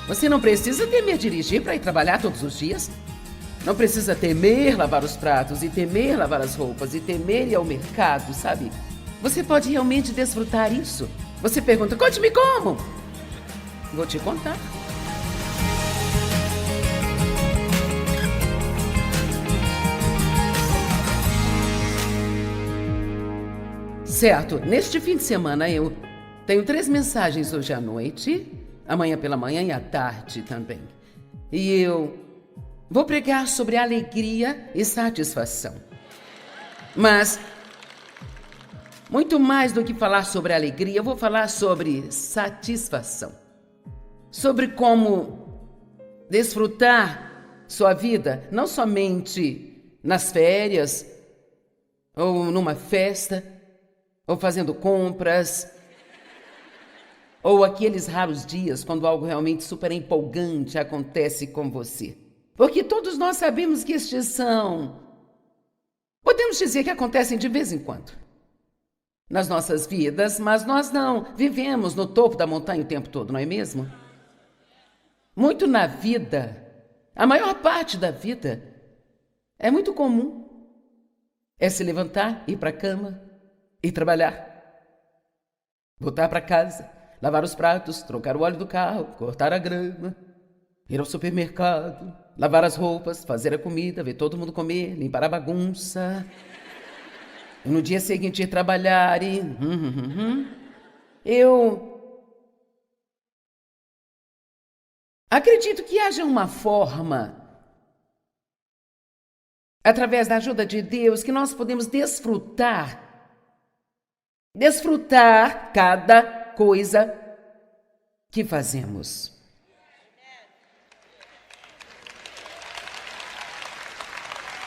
Você não precisa temer dirigir para ir trabalhar todos os dias. Não precisa temer lavar os pratos e temer lavar as roupas e temer ir ao mercado, sabe? Você pode realmente desfrutar isso. Você pergunta, conte-me como? Vou te contar. Certo, neste fim de semana eu tenho 3 mensagens hoje à noite, amanhã pela manhã e à tarde também. E eu vou pregar sobre alegria e satisfação. Mas, muito mais do que falar sobre alegria, eu vou falar sobre satisfação. Sobre como desfrutar sua vida, não somente nas férias, ou numa festa, ou fazendo compras, ou aqueles raros dias quando algo realmente super empolgante acontece com você. Porque todos nós sabemos que estes podemos dizer que acontecem de vez em quando nas nossas vidas, mas nós não vivemos no topo da montanha o tempo todo, não é mesmo? Muito na vida, a maior parte da vida, é muito comum. É se levantar, ir para a cama, ir trabalhar, voltar para casa, lavar os pratos, trocar o óleo do carro, cortar a grama, ir ao supermercado, lavar as roupas, fazer a comida, ver todo mundo comer, limpar a bagunça. E no dia seguinte ir trabalhar e... Eu acredito que haja uma forma, através da ajuda de Deus, que nós podemos desfrutar cada coisa que fazemos.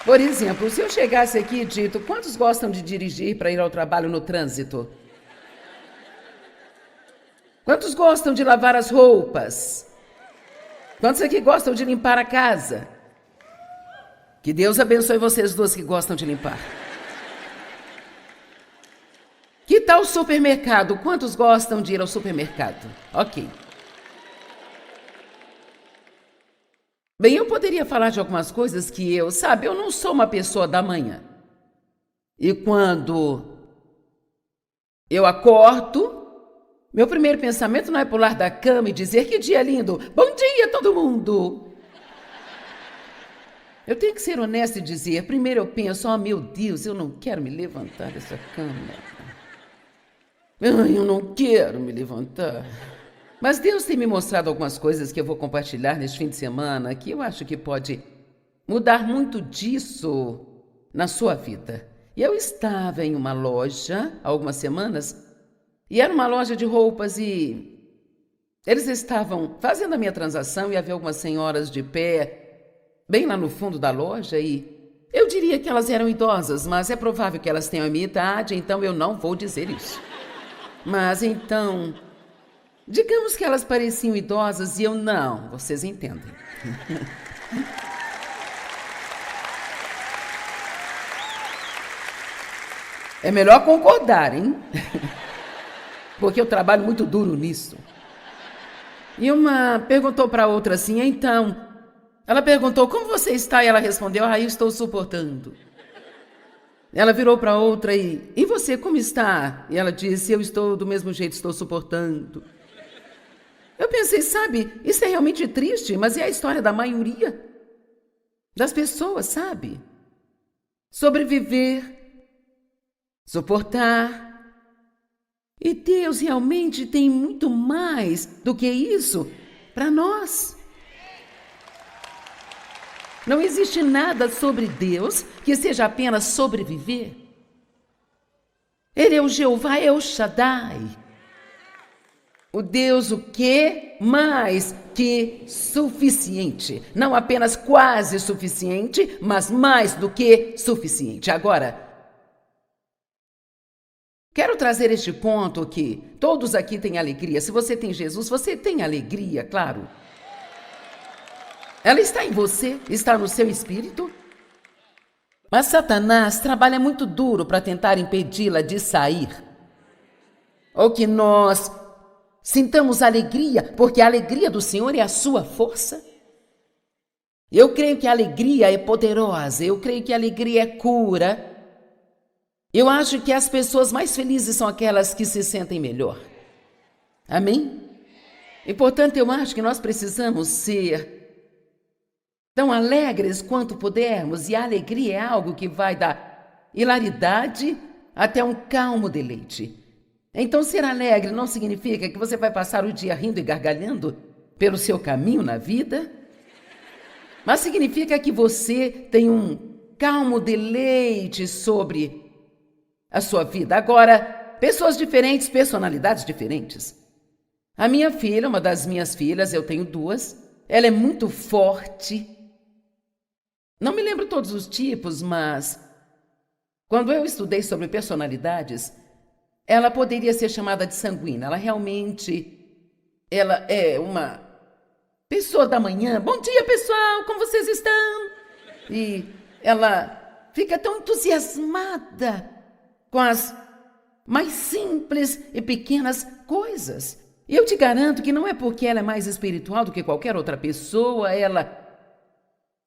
Por exemplo, se eu chegasse aqui e dito, quantos gostam de dirigir para ir ao trabalho no trânsito? Quantos gostam de lavar as roupas? Quantos aqui gostam de limpar a casa? Que Deus abençoe vocês duas que gostam de limpar. Que tal o supermercado? Quantos gostam de ir ao supermercado? Ok. Bem, eu poderia falar de algumas coisas que eu não sou uma pessoa da manhã. E quando eu acordo, meu primeiro pensamento não é pular da cama e dizer que dia lindo, bom dia todo mundo. Eu tenho que ser honesta e dizer, primeiro eu penso, oh meu Deus, eu não quero me levantar dessa cama. Ai, eu não quero me levantar. Mas Deus tem me mostrado algumas coisas que eu vou compartilhar neste fim de semana, que eu acho que pode mudar muito disso na sua vida. E eu estava em uma loja há algumas semanas, e era uma loja de roupas e eles estavam fazendo a minha transação e havia algumas senhoras de pé, bem lá no fundo da loja, e eu diria que elas eram idosas, mas é provável que elas tenham a minha idade, então eu não vou dizer isso. Mas então, digamos que elas pareciam idosas e eu não, vocês entendem. É melhor concordar, hein? Porque eu trabalho muito duro nisso. E uma perguntou para a outra assim, então, ela perguntou, como você está? E ela respondeu, eu estou suportando. Ela virou para outra e você como está? E ela disse, eu estou do mesmo jeito, estou suportando. Eu pensei, sabe, isso é realmente triste, mas é a história da maioria das pessoas, sabe? Sobreviver, suportar. E Deus realmente tem muito mais do que isso para nós. Não existe nada sobre Deus que seja apenas sobreviver. Ele é o Jeová, é o Shaddai. O Deus o que mais que suficiente. Não apenas quase suficiente, mas mais do que suficiente. Agora, quero trazer este ponto que todos aqui têm alegria. Se você tem Jesus, você tem alegria, claro. Ela está em você, está no seu espírito. Mas Satanás trabalha muito duro para tentar impedi-la de sair. Ou que nós Sintamos alegria, porque a alegria do Senhor é a sua força. Eu creio que a alegria é poderosa, eu creio que a alegria é cura. Eu acho que as pessoas mais felizes são aquelas que se sentem melhor. Amém? E, portanto, eu acho que nós precisamos ser tão alegres quanto pudermos, e a alegria é algo que vai da hilaridade até um calmo deleite. Então, ser alegre não significa que você vai passar o dia rindo e gargalhando pelo seu caminho na vida, mas significa que você tem um calmo deleite sobre a sua vida. Agora, pessoas diferentes, personalidades diferentes. A minha filha, uma das minhas filhas, eu tenho duas, ela é muito forte. Não me lembro todos os tipos, mas quando eu estudei sobre personalidades, ela poderia ser chamada de sanguínea. Ela é uma pessoa da manhã. Bom dia, pessoal, como vocês estão? E ela fica tão entusiasmada com as mais simples e pequenas coisas. E eu te garanto que não é porque ela é mais espiritual do que qualquer outra pessoa, ela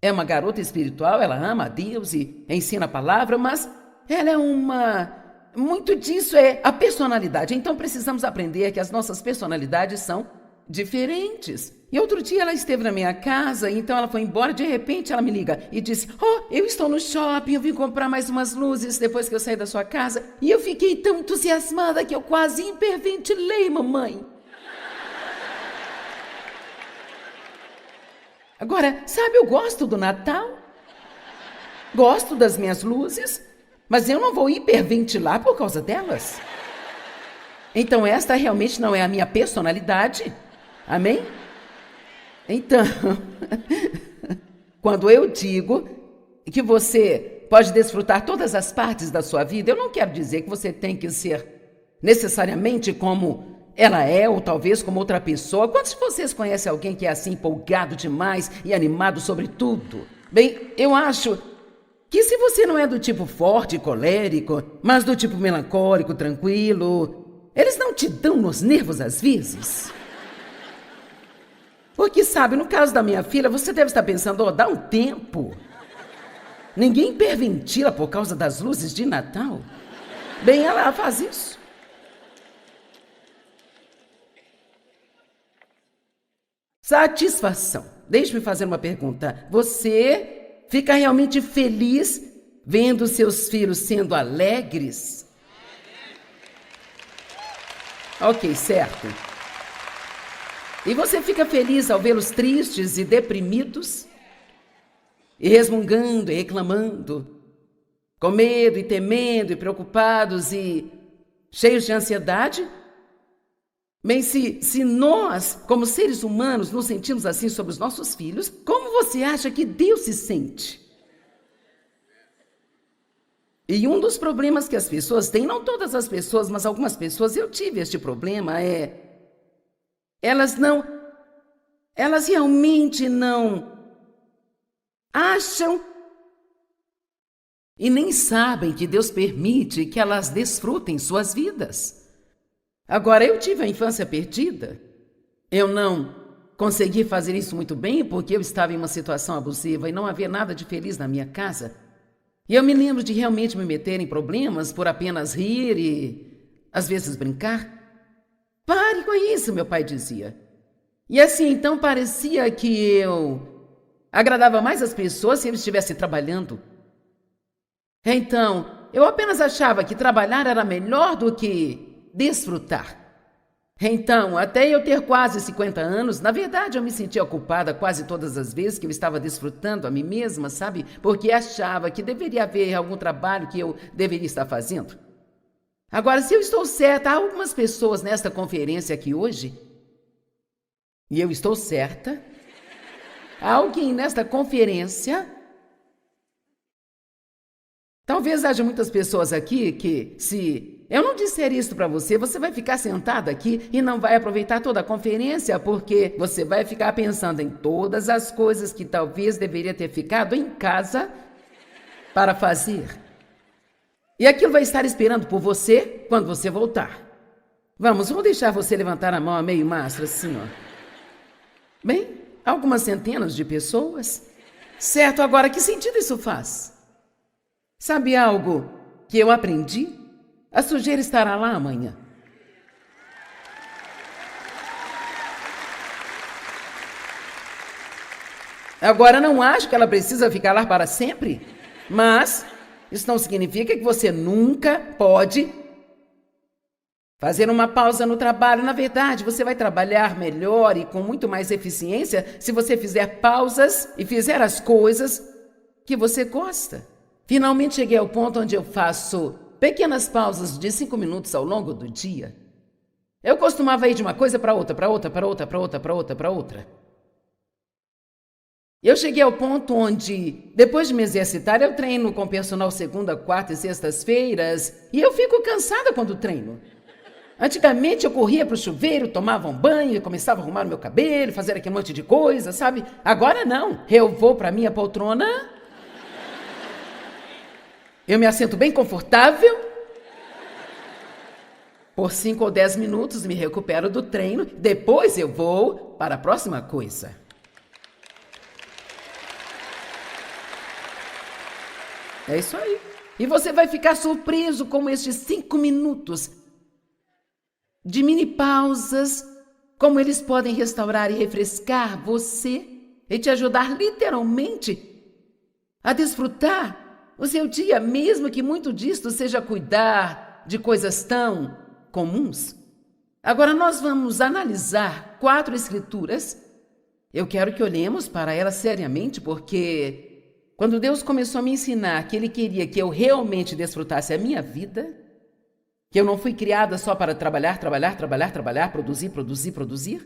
é uma garota espiritual, ela ama a Deus e ensina a palavra, mas ela é muito disso é a personalidade. Então precisamos aprender que as nossas personalidades são diferentes. E outro dia ela esteve na minha casa, então ela foi embora, de repente ela me liga e disse: eu estou no shopping, eu vim comprar mais umas luzes depois que eu saí da sua casa, e eu fiquei tão entusiasmada que eu quase hiperventilei, mamãe. Agora, sabe, eu gosto do Natal, gosto das minhas luzes, mas eu não vou hiperventilar por causa delas. Então, esta realmente não é a minha personalidade. Amém? Então, quando eu digo que você pode desfrutar todas as partes da sua vida, eu não quero dizer que você tem que ser necessariamente como ela é, ou talvez como outra pessoa. Quantos de vocês conhecem alguém que é assim, empolgado demais e animado sobre tudo? Bem, eu acho que se você não é do tipo forte e colérico, mas do tipo melancólico, tranquilo, eles não te dão nos nervos às vezes. Porque, sabe, no caso da minha filha, você deve estar pensando: dá um tempo. Ninguém hiperventila por causa das luzes de Natal. Bem, ela faz isso. Satisfação. Deixe-me fazer uma pergunta. Você fica realmente feliz vendo seus filhos sendo alegres? Ok, certo. E você fica feliz ao vê-los tristes e deprimidos? E resmungando e reclamando? Com medo e temendo e preocupados e cheios de ansiedade? Bem, se nós, como seres humanos, nos sentimos assim sobre os nossos filhos, como você acha que Deus se sente? E um dos problemas que as pessoas têm, não todas as pessoas, mas algumas pessoas, eu tive este problema, elas realmente não acham e nem sabem que Deus permite que elas desfrutem suas vidas. Agora, eu tive a infância perdida. Eu não consegui fazer isso muito bem porque eu estava em uma situação abusiva e não havia nada de feliz na minha casa. E eu me lembro de realmente me meter em problemas por apenas rir e, às vezes, brincar. Pare com isso, meu pai dizia. E assim, então, parecia que eu agradava mais as pessoas se eu estivesse trabalhando. Então, eu apenas achava que trabalhar era melhor do que desfrutar. Então, até eu ter quase 50 anos, na verdade eu me sentia culpada quase todas as vezes que eu estava desfrutando a mim mesma, sabe? Porque achava que deveria haver algum trabalho que eu deveria estar fazendo. Agora, se eu estou certa, há algumas pessoas nesta conferência aqui hoje, e eu estou certa, há alguém nesta conferência. Talvez haja muitas pessoas aqui que, se eu não disser isso para você, você vai ficar sentado aqui e não vai aproveitar toda a conferência, porque você vai ficar pensando em todas as coisas que talvez deveria ter ficado em casa para fazer. E aquilo vai estar esperando por você quando você voltar. Vamos, vou deixar você levantar a mão a meio mastro, assim, ó. Bem, algumas centenas de pessoas. Certo, agora, que sentido isso faz? Sabe algo que eu aprendi? A sujeira estará lá amanhã. Agora, não acho que ela precisa ficar lá para sempre, mas isso não significa que você nunca pode fazer uma pausa no trabalho. Na verdade, você vai trabalhar melhor e com muito mais eficiência se você fizer pausas e fizer as coisas que você gosta. Finalmente cheguei ao ponto onde eu faço pequenas pausas de 5 minutos ao longo do dia. Eu costumava ir de uma coisa para outra, para outra, para outra, para outra, para outra, para outra. Eu cheguei ao ponto onde, depois de me exercitar, eu treino com personal segunda, quarta e sextas-feiras e eu fico cansada quando treino. Antigamente eu corria para o chuveiro, tomava um banho, começava a arrumar o meu cabelo, fazer aquele monte de coisa, sabe? Agora não, eu vou para a minha poltrona, eu me assento bem confortável, por 5 ou 10 minutos me recupero do treino, depois eu vou para a próxima coisa. É isso aí. E você vai ficar surpreso com estes 5 minutos de mini pausas, como eles podem restaurar e refrescar você e te ajudar literalmente a desfrutar o seu dia, mesmo que muito disto seja cuidar de coisas tão comuns. Agora nós vamos analisar 4 escrituras. Eu quero que olhemos para elas seriamente, porque quando Deus começou a me ensinar que Ele queria que eu realmente desfrutasse a minha vida, que eu não fui criada só para trabalhar, produzir.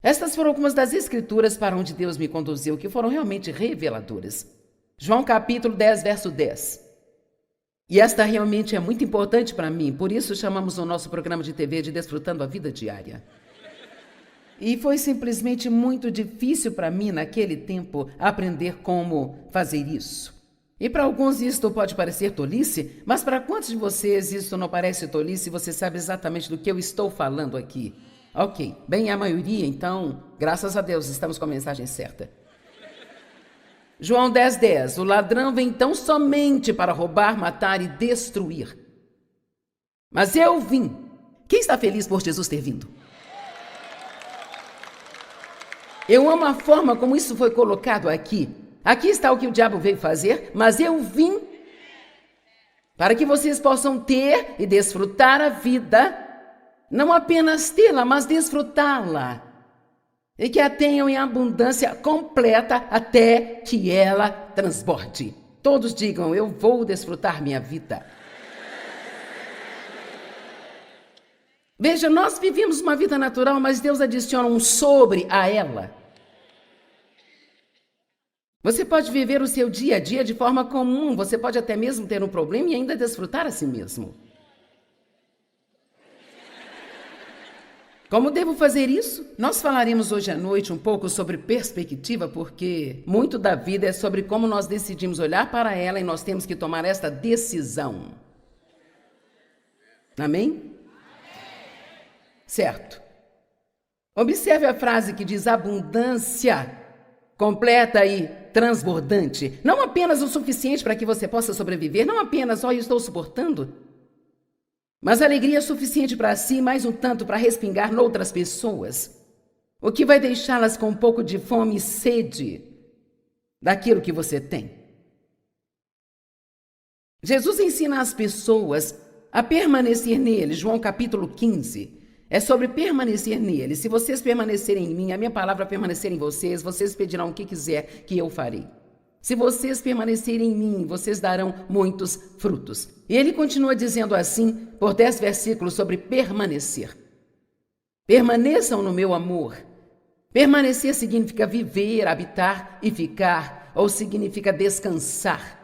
Estas foram algumas das escrituras para onde Deus me conduziu, que foram realmente reveladoras. João capítulo 10, verso 10. E esta realmente é muito importante para mim, por isso chamamos o nosso programa de TV de Desfrutando a Vida Diária. E foi simplesmente muito difícil para mim, naquele tempo, aprender como fazer isso. E para alguns isso pode parecer tolice, mas para quantos de vocês isso não parece tolice e você sabe exatamente do que eu estou falando aqui? Ok, bem, a maioria, então, graças a Deus, estamos com a mensagem certa. João 10, 10. O ladrão vem tão somente para roubar, matar e destruir. Mas eu vim. Quem está feliz por Jesus ter vindo? Eu amo a forma como isso foi colocado aqui. Aqui está o que o diabo veio fazer, mas eu vim para que vocês possam ter e desfrutar a vida, não apenas tê-la, mas desfrutá-la. E que a tenham em abundância completa até que ela transborde. Todos digam, eu vou desfrutar minha vida. Veja, nós vivemos uma vida natural, mas Deus adiciona um sobre a ela. Você pode viver o seu dia a dia de forma comum, você pode até mesmo ter um problema e ainda desfrutar a si mesmo. Como devo fazer isso? Nós falaremos hoje à noite um pouco sobre perspectiva, porque muito da vida é sobre como nós decidimos olhar para ela e nós temos que tomar esta decisão. Amém? Certo. Observe a frase que diz abundância, completa e transbordante. Não apenas o suficiente para que você possa sobreviver, não apenas, eu estou suportando, mas alegria suficiente para si, mais um tanto para respingar noutras pessoas, o que vai deixá-las com um pouco de fome e sede daquilo que você tem. Jesus ensina as pessoas a permanecer nele, João capítulo 15. É sobre permanecer nele. Se vocês permanecerem em mim, a minha palavra permanecer em vocês, vocês pedirão o que quiser que eu farei. Se vocês permanecerem em mim, vocês darão muitos frutos. E ele continua dizendo assim, por 10 versículos, sobre permanecer. Permaneçam no meu amor. Permanecer significa viver, habitar e ficar, ou significa descansar.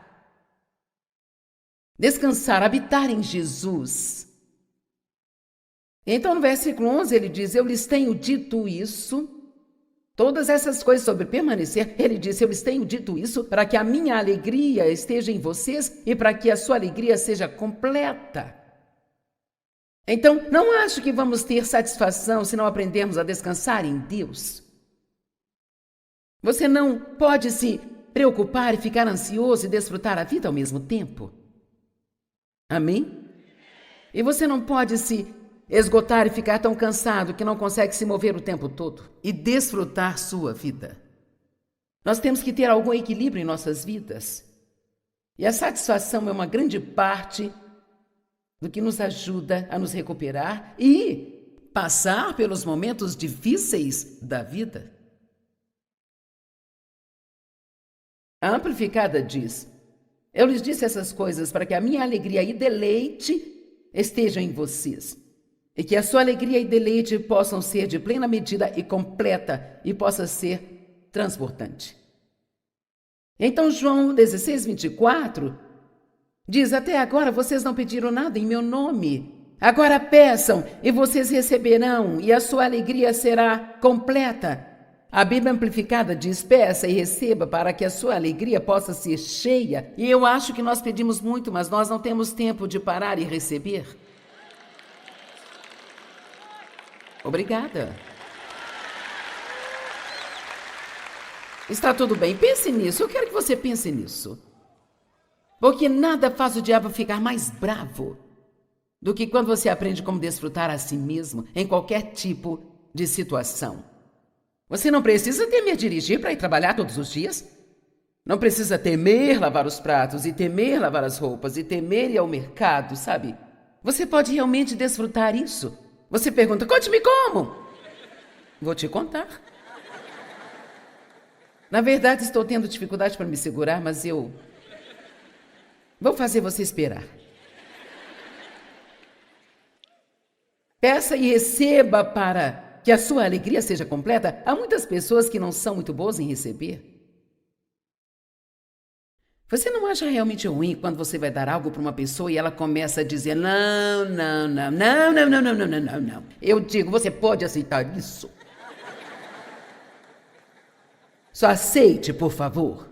Descansar, habitar em Jesus. Então, no versículo 11, ele diz, eu lhes tenho dito isso, todas essas coisas sobre permanecer, ele disse, eu lhes tenho dito isso para que a minha alegria esteja em vocês e para que a sua alegria seja completa. Então, não acho que vamos ter satisfação se não aprendermos a descansar em Deus. Você não pode se preocupar e ficar ansioso e desfrutar a vida ao mesmo tempo. Amém? E você não pode se esgotar e ficar tão cansado que não consegue se mover o tempo todo e desfrutar sua vida. Nós temos que ter algum equilíbrio em nossas vidas. E a satisfação é uma grande parte do que nos ajuda a nos recuperar e passar pelos momentos difíceis da vida. A Amplificada diz: eu lhes disse essas coisas para que a minha alegria e deleite estejam em vocês, e que a sua alegria e deleite possam ser de plena medida e completa e possa ser transportante. Então João 16, 24 diz: até agora vocês não pediram nada em meu nome. Agora peçam e vocês receberão e a sua alegria será completa. A Bíblia Amplificada diz: peça e receba para que a sua alegria possa ser cheia. E eu acho que nós pedimos muito, mas nós não temos tempo de parar e receber. Obrigada. Está tudo bem, pense nisso. Eu quero que você pense nisso. Porque nada faz o diabo ficar mais bravo do que quando você aprende como desfrutar a si mesmo em qualquer tipo de situação. Você não precisa temer dirigir para ir trabalhar todos os dias. Não precisa temer lavar os pratos e temer lavar as roupas e temer ir ao mercado, sabe? Você pode realmente desfrutar isso. Você pergunta: conte-me como? Vou te contar. Na verdade, estou tendo dificuldade para me segurar, mas eu vou fazer você esperar. Peça e receba para que a sua alegria seja completa. Há muitas pessoas que não são muito boas em receber. Você não acha realmente ruim quando você vai dar algo para uma pessoa e ela começa a dizer: não, não, não, não, não, não, não, não, não, não, não. Eu digo: você pode aceitar isso? Só aceite, por favor.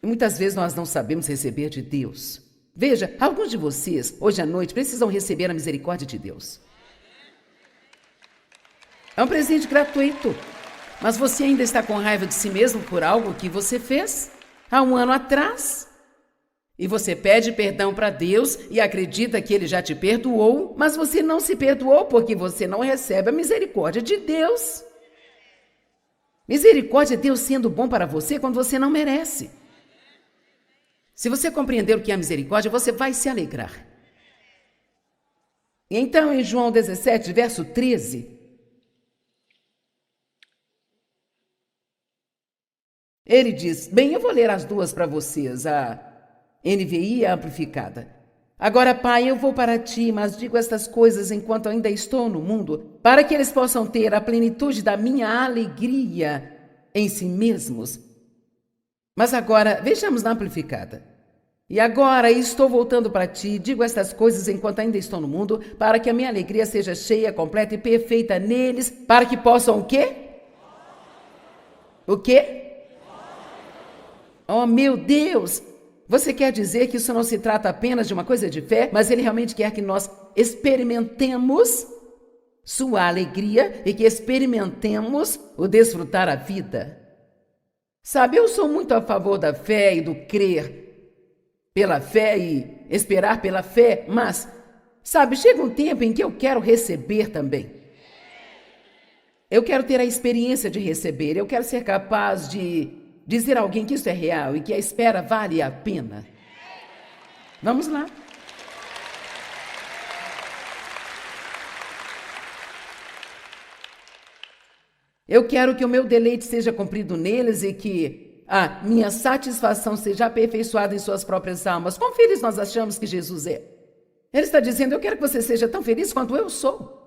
E muitas vezes nós não sabemos receber de Deus. Veja, alguns de vocês, hoje à noite, precisam receber a misericórdia de Deus. É um presente gratuito. Mas você ainda está com raiva de si mesmo por algo que você fez há um ano atrás. E você pede perdão para Deus e acredita que Ele já te perdoou, mas você não se perdoou porque você não recebe a misericórdia de Deus. Misericórdia é Deus sendo bom para você quando você não merece. Se você compreender o que é misericórdia, você vai se alegrar. E então, em João 17, verso 13, ele diz: bem, eu vou ler as duas para vocês, a NVI e a Amplificada. Agora, Pai, eu vou para ti, mas digo estas coisas enquanto ainda estou no mundo, para que eles possam ter a plenitude da minha alegria em si mesmos. Mas agora, vejamos na Amplificada. E agora estou voltando para ti, digo estas coisas enquanto ainda estou no mundo, para que a minha alegria seja cheia, completa e perfeita neles, para que possam o quê? O quê? Oh, meu Deus! Você quer dizer que isso não se trata apenas de uma coisa de fé, mas Ele realmente quer que nós experimentemos sua alegria e que experimentemos o desfrutar a vida. Sabe, eu sou muito a favor da fé e do crer pela fé e esperar pela fé, mas, sabe, chega um tempo em que eu quero receber também. Eu quero ter a experiência de receber, eu quero ser capaz de dizer a alguém que isso é real e que a espera vale a pena. Vamos lá. Eu quero que o meu deleite seja cumprido neles e que a minha satisfação seja aperfeiçoada em suas próprias almas. Quão felizes nós achamos que Jesus é? Ele está dizendo: eu quero que você seja tão feliz quanto eu sou.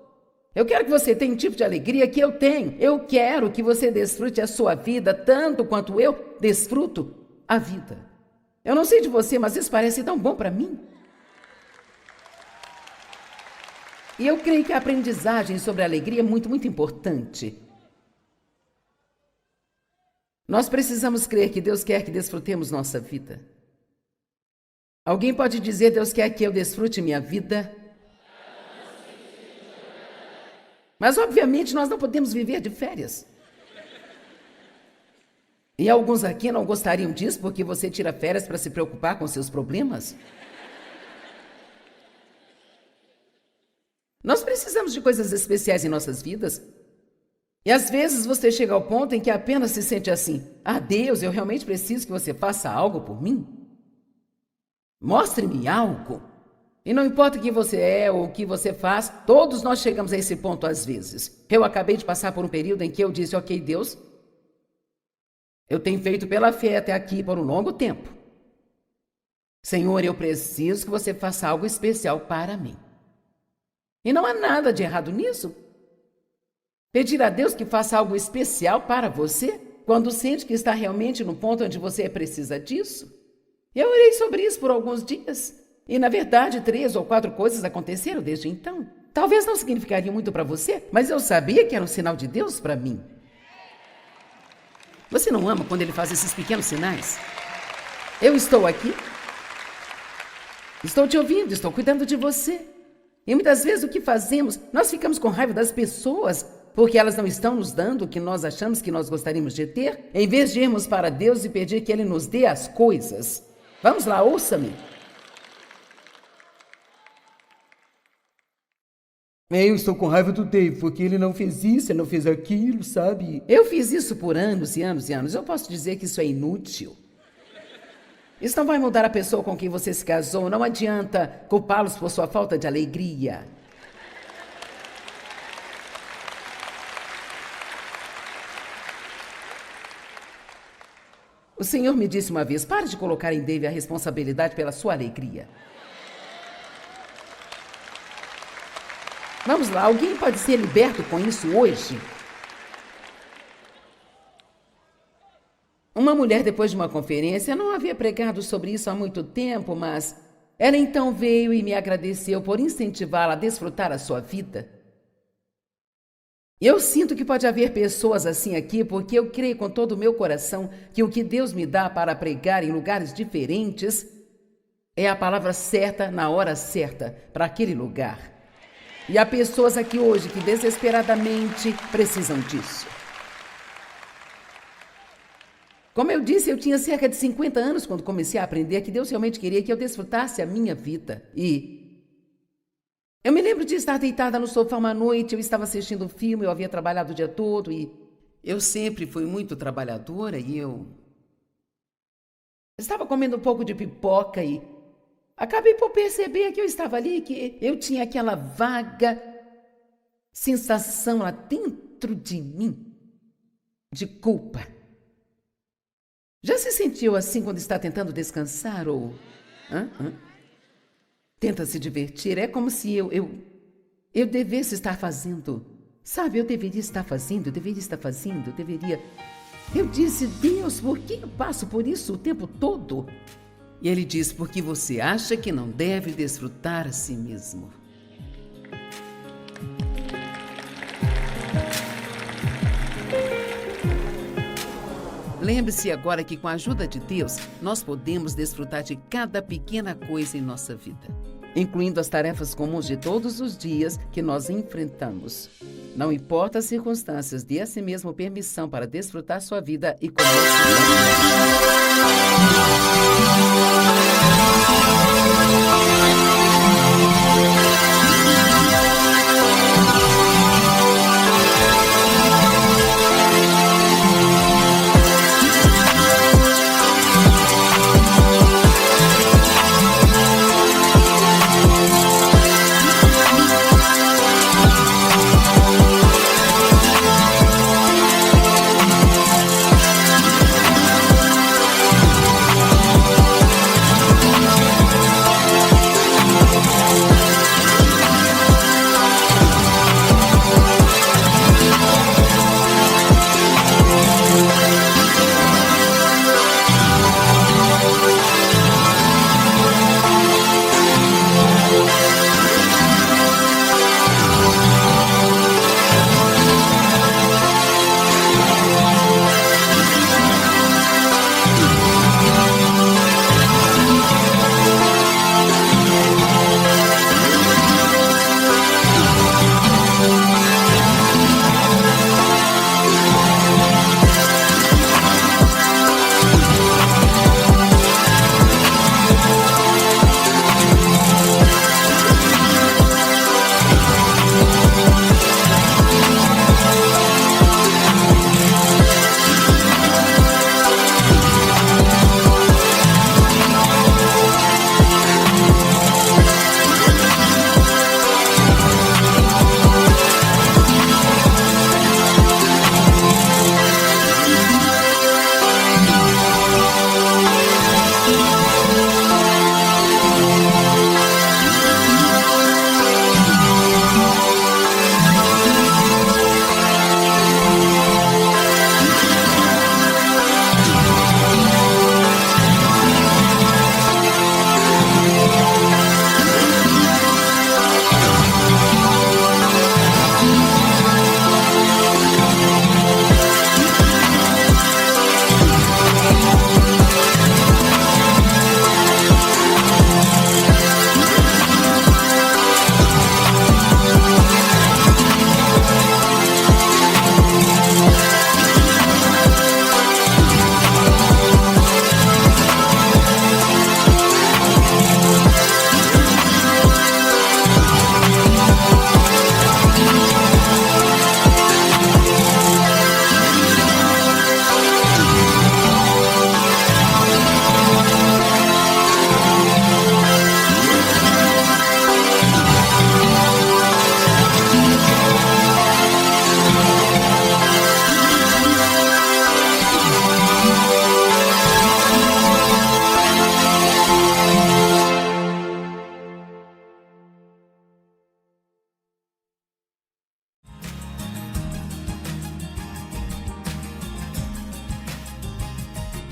Eu quero que você tenha um tipo de alegria que eu tenho. Eu quero que você desfrute a sua vida tanto quanto eu desfruto a vida. Eu não sei de você, mas isso parece tão bom para mim. E eu creio que a aprendizagem sobre a alegria é muito, muito importante. Nós precisamos crer que Deus quer que desfrutemos nossa vida. Alguém pode dizer: Deus quer que eu desfrute minha vida? Mas, obviamente, nós não podemos viver de férias. E alguns aqui não gostariam disso porque você tira férias para se preocupar com seus problemas. Nós precisamos de coisas especiais em nossas vidas. E às vezes você chega ao ponto em que apenas se sente assim: ah, Deus, eu realmente preciso que você faça algo por mim. Mostre-me algo. E não importa o que você é ou o que você faz, todos nós chegamos a esse ponto às vezes. Eu acabei de passar por um período em que eu disse: ok, Deus, eu tenho feito pela fé até aqui por um longo tempo. Senhor, eu preciso que você faça algo especial para mim. E não há nada de errado nisso. Pedir a Deus que faça algo especial para você, quando sente que está realmente no ponto onde você precisa disso. Eu orei sobre isso por alguns dias. E, na verdade, 3 ou 4 coisas aconteceram desde então. Talvez não significaria muito para você, mas eu sabia que era um sinal de Deus para mim. Você não ama quando Ele faz esses pequenos sinais? Eu estou aqui. Estou te ouvindo, estou cuidando de você. E muitas vezes o que fazemos, nós ficamos com raiva das pessoas, porque elas não estão nos dando o que nós achamos que nós gostaríamos de ter, em vez de irmos para Deus e pedir que Ele nos dê as coisas. Vamos lá, ouça-me. Eu estou com raiva do Dave, porque ele não fez isso, ele não fez aquilo, sabe? Eu fiz isso por anos e anos e anos. Eu posso dizer que isso é inútil. Isso não vai mudar a pessoa com quem você se casou. Não adianta culpá-los por sua falta de alegria. O Senhor me disse uma vez: pare de colocar em Dave a responsabilidade pela sua alegria. Vamos lá, alguém pode ser liberto com isso hoje? Uma mulher, depois de uma conferência, não havia pregado sobre isso há muito tempo, mas ela então veio e me agradeceu por incentivá-la a desfrutar a sua vida. Eu sinto que pode haver pessoas assim aqui, porque eu creio com todo o meu coração que o que Deus me dá para pregar em lugares diferentes é a palavra certa na hora certa para aquele lugar. E há pessoas aqui hoje que desesperadamente precisam disso. Como eu disse, eu tinha cerca de 50 anos quando comecei a aprender que Deus realmente queria que eu desfrutasse a minha vida. E eu me lembro de estar deitada no sofá uma noite, eu estava assistindo um filme, eu havia trabalhado o dia todo e eu sempre fui muito trabalhadora e eu estava comendo um pouco de pipoca e acabei por perceber que eu estava ali, que eu tinha aquela vaga sensação lá dentro de mim de culpa. Já se sentiu assim quando está tentando descansar ou tenta se divertir? É como se eu devesse estar fazendo. Sabe, eu deveria estar fazendo, eu deveria estar fazendo, eu deveria... Eu disse: Deus, por que eu passo por isso o tempo todo? E Ele diz: porque você acha que não deve desfrutar a si mesmo. Lembre-se agora que com a ajuda de Deus, nós podemos desfrutar de cada pequena coisa em nossa vida, incluindo as tarefas comuns de todos os dias que nós enfrentamos. Não importa as circunstâncias, dê a si mesmo permissão para desfrutar sua vida e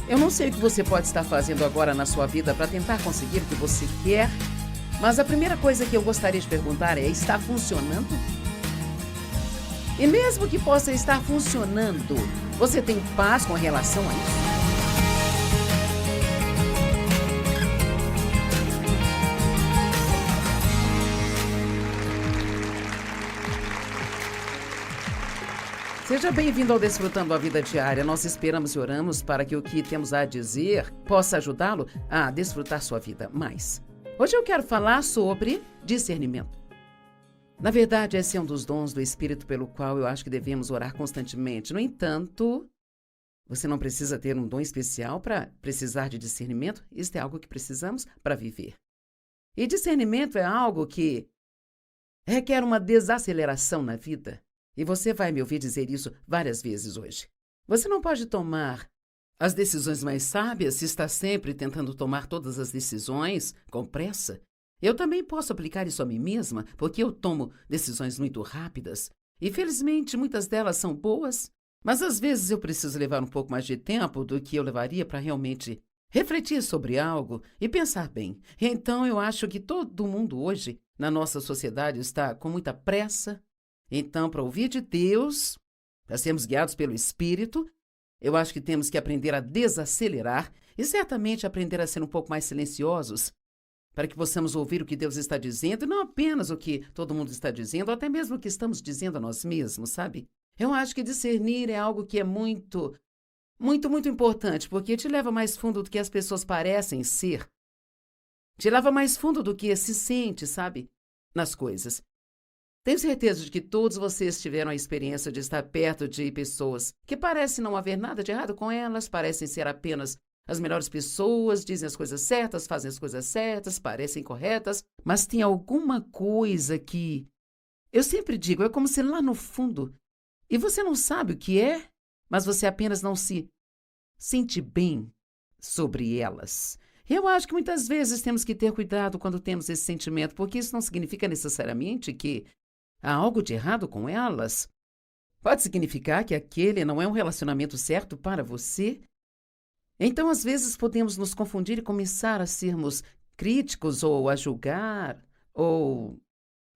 Eu não sei o que você pode estar fazendo agora na sua vida para tentar conseguir o que você quer, mas a primeira coisa que eu gostaria de perguntar é: está funcionando? E mesmo que possa estar funcionando, você tem paz com relação a isso? Seja bem-vindo ao Desfrutando a Vida Diária. Nós esperamos e oramos para que o que temos a dizer possa ajudá-lo a desfrutar sua vida mais. Hoje eu quero falar sobre discernimento. Na verdade, esse é um dos dons do Espírito pelo qual eu acho que devemos orar constantemente. No entanto, você não precisa ter um dom especial para precisar de discernimento. Isso é algo que precisamos para viver. E discernimento é algo que requer uma desaceleração na vida. E você vai me ouvir dizer isso várias vezes hoje. Você não pode tomar as decisões mais sábias se está sempre tentando tomar todas as decisões com pressa. Eu também posso aplicar isso a mim mesma, porque eu tomo decisões muito rápidas. E felizmente muitas delas são boas, mas às vezes eu preciso levar um pouco mais de tempo do que eu levaria para realmente refletir sobre algo e pensar bem. Então eu acho que todo mundo hoje na nossa sociedade está com muita pressa. Então, para ouvir de Deus, para sermos guiados pelo Espírito, eu acho que temos que aprender a desacelerar e certamente aprender a ser um pouco mais silenciosos, para que possamos ouvir o que Deus está dizendo e não apenas o que todo mundo está dizendo, ou até mesmo o que estamos dizendo a nós mesmos, sabe? Eu acho que discernir é algo que é muito importante, porque te leva mais fundo do que as pessoas parecem ser. Te leva mais fundo do que se sente, sabe? Nas coisas. Tenho certeza de que todos vocês tiveram a experiência de estar perto de pessoas que parece não haver nada de errado com elas, parecem ser apenas as melhores pessoas, dizem as coisas certas, fazem as coisas certas, parecem corretas, mas tem alguma coisa que, eu sempre digo, é como se lá no fundo, e você não sabe o que é, mas você apenas não se sente bem sobre elas. Eu acho que muitas vezes temos que ter cuidado quando temos esse sentimento, porque isso não significa necessariamente que há algo de errado com elas? Pode significar que aquele não é um relacionamento certo para você? Então, às vezes, podemos nos confundir e começar a sermos críticos ou a julgar, ou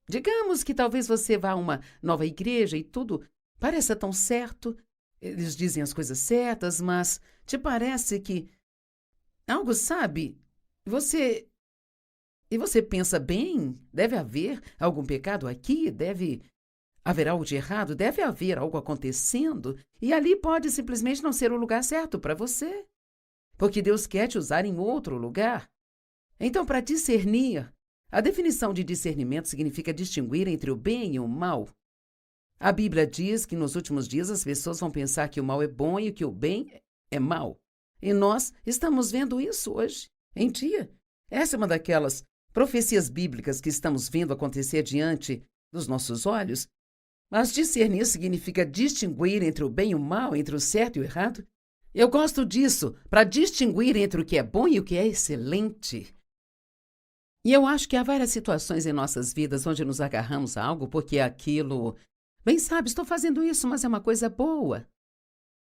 digamos que talvez você vá a uma nova igreja e tudo pareça tão certo, eles dizem as coisas certas, mas te parece que algo, sabe, E você pensa, bem, deve haver algum pecado aqui, deve haver algo de errado, deve haver algo acontecendo, e ali pode simplesmente não ser o lugar certo para você, porque Deus quer te usar em outro lugar. Então, para discernir, a definição de discernimento significa distinguir entre o bem e o mal. A Bíblia diz que nos últimos dias as pessoas vão pensar que o mal é bom e que o bem é mal. E nós estamos vendo isso hoje, em dia. Essa é uma daquelas profecias bíblicas que estamos vendo acontecer diante dos nossos olhos, mas discernir significa distinguir entre o bem e o mal, entre o certo e o errado. Eu gosto disso, para distinguir entre o que é bom e o que é excelente. E eu acho que há várias situações em nossas vidas onde nos agarramos a algo porque aquilo, bem sabe, estou fazendo isso, mas é uma coisa boa.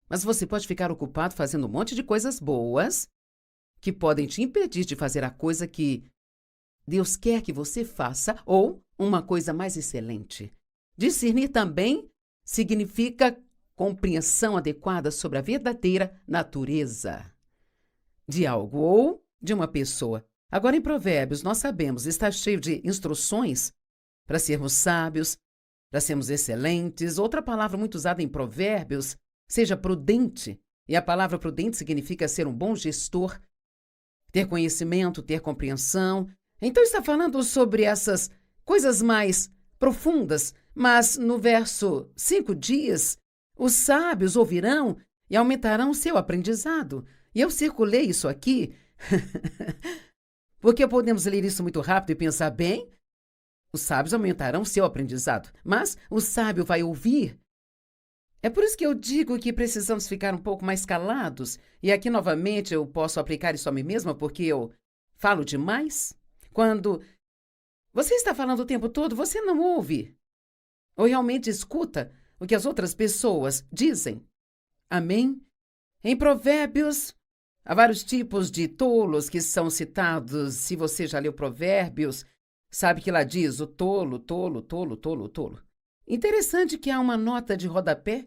Mas você pode ficar ocupado fazendo um monte de coisas boas que podem te impedir de fazer a coisa que Deus quer que você faça, ou uma coisa mais excelente. Discernir também significa compreensão adequada sobre a verdadeira natureza de algo ou de uma pessoa. Agora, em Provérbios, nós sabemos, está cheio de instruções para sermos sábios, para sermos excelentes. Outra palavra muito usada em Provérbios, seja prudente. E a palavra prudente significa ser um bom gestor, ter conhecimento, ter compreensão. Então está falando sobre essas coisas mais profundas, mas no verso 5 diz, os sábios ouvirão e aumentarão o seu aprendizado. E eu circulei isso aqui, porque podemos ler isso muito rápido e pensar, bem, os sábios aumentarão o seu aprendizado, mas o sábio vai ouvir. É por isso que eu digo que precisamos ficar um pouco mais calados. E aqui, novamente, eu posso aplicar isso a mim mesma, porque eu falo demais. Quando você está falando o tempo todo, você não ouve ou realmente escuta o que as outras pessoas dizem. Amém? Em Provérbios, Há vários tipos de tolos que são citados. Se você já leu Provérbios, sabe que lá diz o tolo, tolo, tolo, tolo, tolo. Interessante que há uma nota de rodapé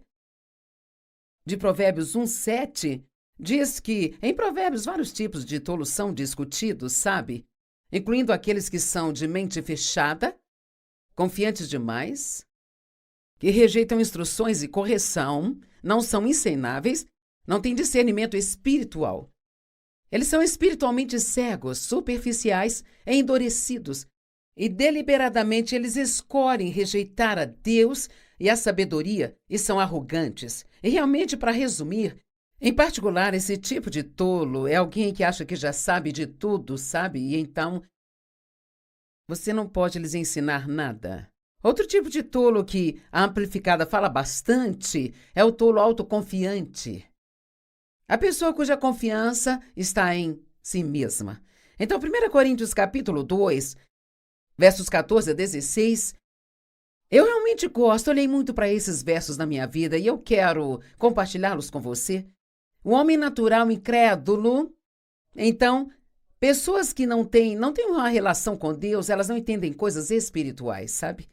de Provérbios 1:7. Diz que em Provérbios vários tipos de tolos são discutidos, sabe? Incluindo aqueles que são de mente fechada, confiantes demais, que rejeitam instruções e correção, não são ensináveis, não têm discernimento espiritual. Eles são espiritualmente cegos, superficiais e endurecidos, e deliberadamente eles escolhem rejeitar a Deus e a sabedoria e são arrogantes. E realmente, para resumir, em particular, esse tipo de tolo é alguém que acha que já sabe de tudo, sabe? E então, você não pode lhes ensinar nada. Outro tipo de tolo que a Amplificada fala bastante é o tolo autoconfiante. A pessoa cuja confiança está em si mesma. Então, 1 Coríntios capítulo 2, versos 14 a 16, eu realmente gosto, olhei muito para esses versos na minha vida e eu quero compartilhá-los com você. O homem natural incrédulo, então, pessoas que não têm uma relação com Deus, elas não entendem coisas espirituais, sabe?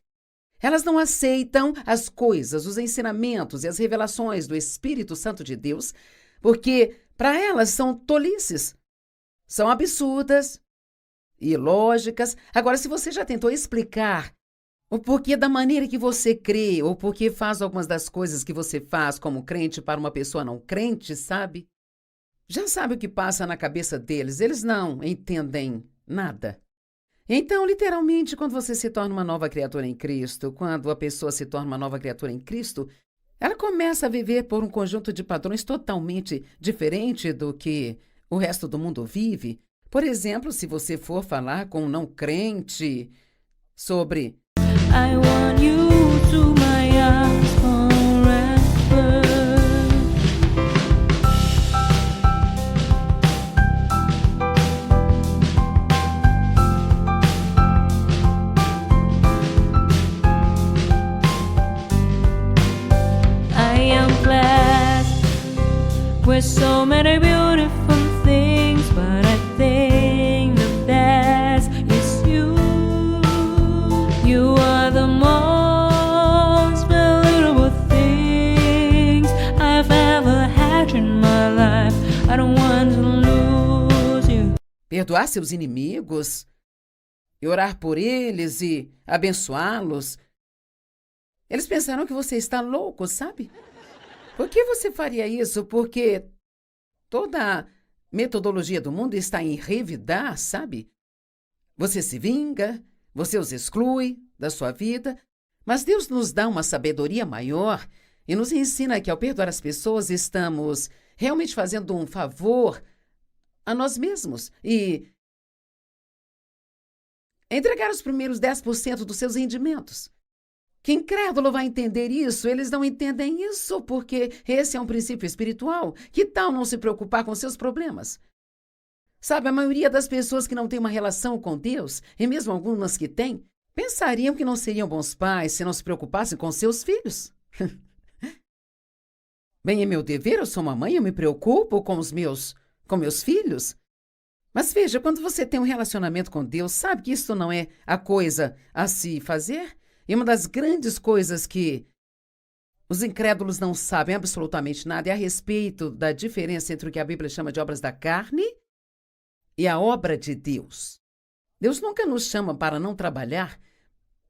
Elas não aceitam as coisas, os ensinamentos e as revelações do Espírito Santo de Deus, porque para elas são tolices, são absurdas e ilógicas. Agora, se você já tentou explicar o porquê da maneira que você crê, ou porquê faz algumas das coisas que você faz como crente para uma pessoa não crente, sabe? Já sabe o que passa na cabeça deles, eles não entendem nada. Então, literalmente, quando você se torna uma nova criatura em Cristo, quando a pessoa se torna uma nova criatura em Cristo, ela começa a viver por um conjunto de padrões totalmente diferente do que o resto do mundo vive. Por exemplo, se você for falar com um não crente sobre I want you to my arms forever. I am blessed with so many beautiful things, but I think the best is you. You are the most valuable things I've ever had in my life. I don't want to lose you. perdoar seus inimigos e orar por eles e abençoá-los. Eles pensaram que você está louco, sabe? Por que você faria isso? Porque toda a metodologia do mundo está em revidar, sabe? Você se vinga, você os exclui da sua vida, mas Deus nos dá uma sabedoria maior e nos ensina que ao perdoar as pessoas estamos realmente fazendo um favor a nós mesmos e entregar os primeiros 10% dos seus rendimentos. Que incrédulo vai entender isso? Eles não entendem isso porque esse é um princípio espiritual. Que tal não se preocupar com seus problemas? Sabe, a maioria das pessoas que não tem uma relação com Deus, e mesmo algumas que têm, pensariam que não seriam bons pais se não se preocupassem com seus filhos. Bem, é meu dever, eu sou uma mãe, eu me preocupo com meus filhos. Mas veja, quando você tem um relacionamento com Deus, sabe que isso não é a coisa a se fazer? E uma das grandes coisas que os incrédulos não sabem absolutamente nada é a respeito da diferença entre o que a Bíblia chama de obras da carne e a obra de Deus. Deus nunca nos chama para não trabalhar,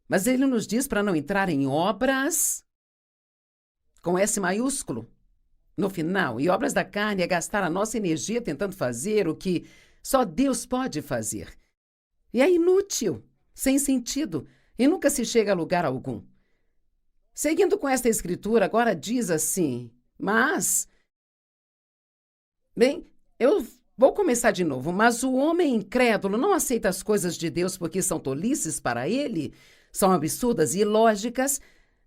mas Ele nos diz para não entrar em obras com S maiúsculo no final. E obras da carne é gastar a nossa energia tentando fazer o que só Deus pode fazer. E é inútil, sem sentido, e nunca se chega a lugar algum. Seguindo com esta escritura, agora diz assim, mas... Bem, eu vou começar de novo. Mas o homem incrédulo não aceita as coisas de Deus porque são tolices para ele, são absurdas e ilógicas,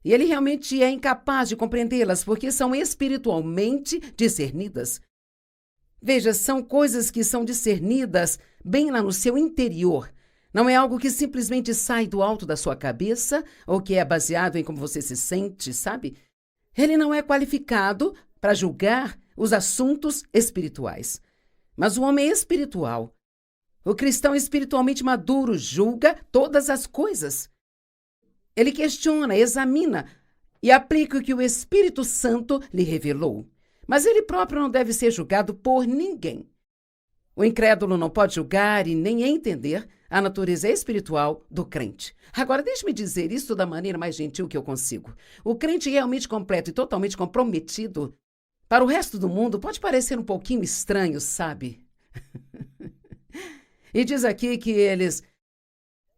e ele realmente é incapaz de compreendê-las porque são espiritualmente discernidas. Veja, são coisas que são discernidas bem lá no seu interior. Não é algo que simplesmente sai do alto da sua cabeça ou que é baseado em como você se sente, sabe? Ele não é qualificado para julgar os assuntos espirituais. Mas o homem espiritual, o cristão espiritualmente maduro, julga todas as coisas. Ele questiona, examina e aplica o que o Espírito Santo lhe revelou. Mas ele próprio não deve ser julgado por ninguém. O incrédulo não pode julgar e nem entender a natureza espiritual do crente. Agora, deixe-me dizer isso da maneira mais gentil que eu consigo. O crente realmente completo e totalmente comprometido para o resto do mundo pode parecer um pouquinho estranho, sabe? E diz aqui que eles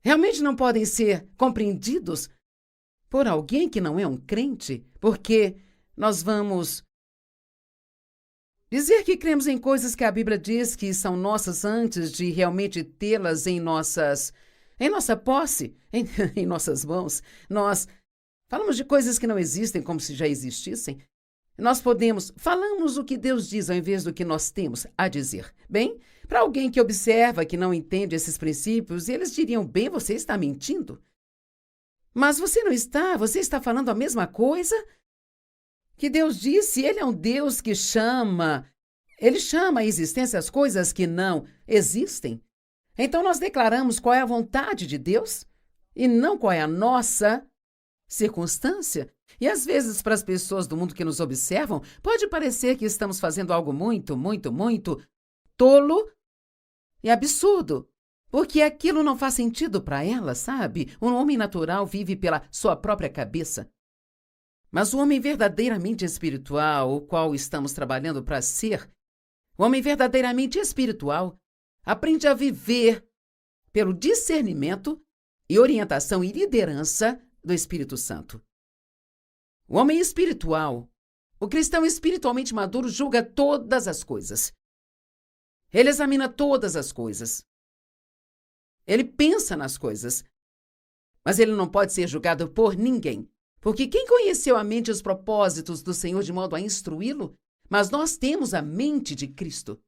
realmente não podem ser compreendidos por alguém que não é um crente, porque nós vamos dizer que cremos em coisas que a Bíblia diz que são nossas antes de realmente tê-las em nossa posse, em nossas mãos. Nós falamos de coisas que não existem como se já existissem. Falamos o que Deus diz ao invés do que nós temos a dizer. Bem, para alguém que observa, que não entende esses princípios, eles diriam, bem, você está mentindo. Mas você não está, você está falando a mesma coisa que Deus disse. Ele é um Deus que ele chama à existência as coisas que não existem. Então nós declaramos qual é a vontade de Deus e não qual é a nossa circunstância. E às vezes, para as pessoas do mundo que nos observam, pode parecer que estamos fazendo algo muito, muito, muito tolo e absurdo, porque aquilo não faz sentido para elas, sabe? Um homem natural vive pela sua própria cabeça. Mas o homem verdadeiramente espiritual, o qual estamos trabalhando para ser, o homem verdadeiramente espiritual, aprende a viver pelo discernimento e orientação e liderança do Espírito Santo. O homem espiritual, o cristão espiritualmente maduro, julga todas as coisas. Ele examina todas as coisas. Ele pensa nas coisas. Mas ele não pode ser julgado por ninguém. Porque quem conheceu a mente e os propósitos do Senhor de modo a instruí-lo? Mas nós temos a mente de Cristo